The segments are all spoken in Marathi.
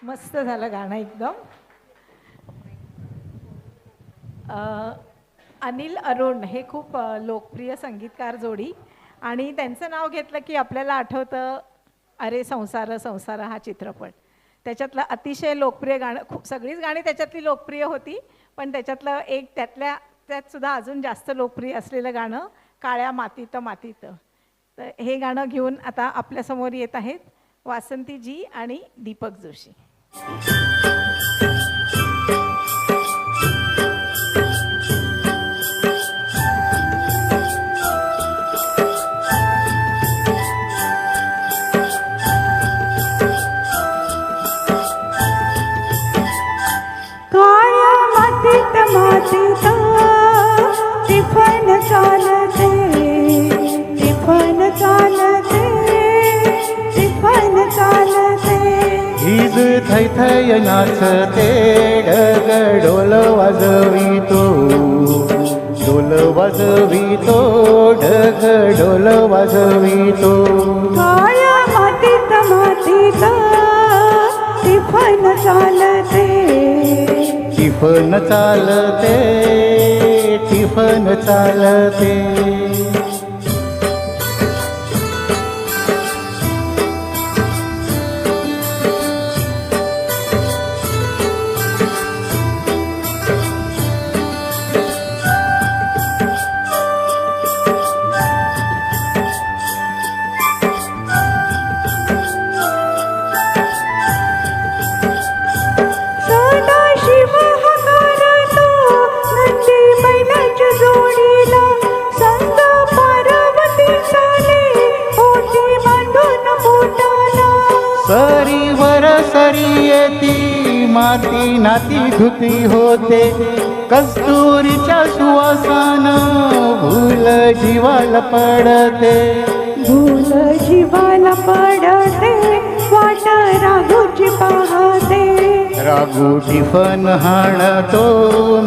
मस्त झालं गाणं एकदम. अनिल अरुण हे खूप लोकप्रिय संगीतकार जोडी आणि त्यांचं नाव घेतलं की आपल्याला आठवतं अरे संसार संसार हा चित्रपट. त्याच्यातलं अतिशय लोकप्रिय गाणं, खूप सगळीच गाणी त्याच्यातली लोकप्रिय होती, पण त्याच्यातलं एक त्यात सुद्धा अजून जास्त लोकप्रिय असलेलं गाणं काळ्या मातीत मातीत. तर हे गाणं घेऊन आता आपल्यासमोर येत आहेत वासंतीजी आणि दीपक जोशी. काळ्या मातीत मातीत टिफन चालते, टिफन चालते, टिफन चालते. हीज थैथय नाचते, ढग डोल वाजवितो, डोल वाजवितो, ढग डोल वाजवितो. काळ्या मातीत मातीत टिफन चालते, टिफन चालते, टिफन चालते. सदाशिव हकारतो नंदी बैलाच्या जोडीला, संत पार्वती चाले ओटी बांधून बोटाला. सरीवर सरी येती, माती नाती धुती होते, कस्तुरीच्या सुवासान भूल जीवाला पडते, भूल जीवाला पडते, वाट राघूची पाहते. रागू टिफन हाणतो,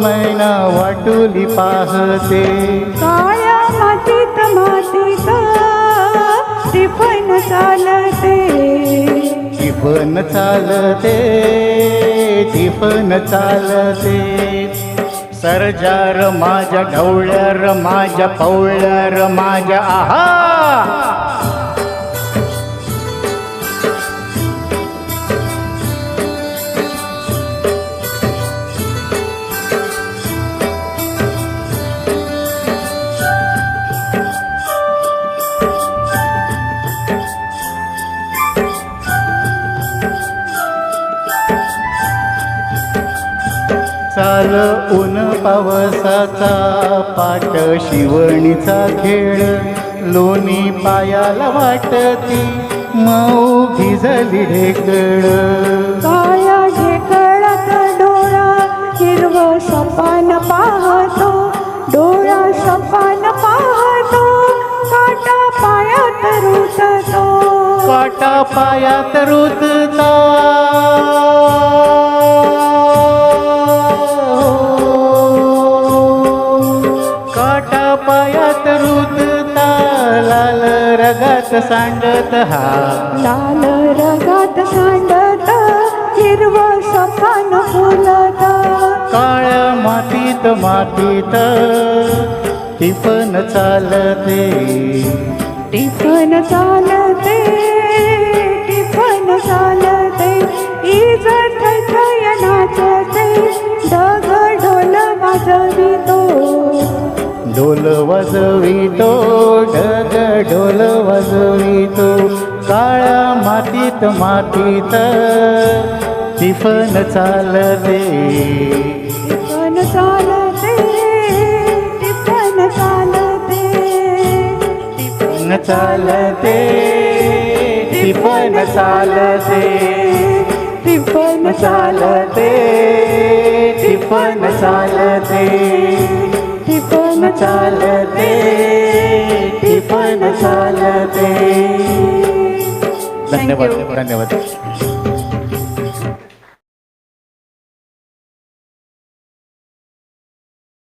मैना वाटुली पाहते. काळ्या मातीत मातीत टिफन चालते, टिफन चालते, टिफन चालते. सरजार माझ्या ढवळ्यार माझ्या पवळ्यार माझ्या आहा. चाल ऊन पावसाचा पाट शिवणीचा खेळ, लोणी पायाला वाटती मऊ भिजली ढेकळ. काळ्या ढेकळात डोळा हिरव सपान पाहतो, डोळा सपान पाहतो, काटा पायात रुततो, काटा पायात रुतता, काटा पायात रुतता, लाल रगात सांडत हा, लाल रगात सांडत हिरव सपान फुलत. काळ्या मातीत मातीत टिफन चालते, टिफन चालते, टिफन चालते. इज थैथय नाचते, ढग ढोल वाजवितो, ढोल वाजवितो, ढग ढोल वाजवितो. काळ्या मातीत मातीत टिफन चालते, टिफन चालते, टिफन चालते, टिफन चालते, टिफन चालते, टिफन चालते, टिफन चालते, टिफन चालते, टिफन चालते. धन्यवाद, धन्यवाद.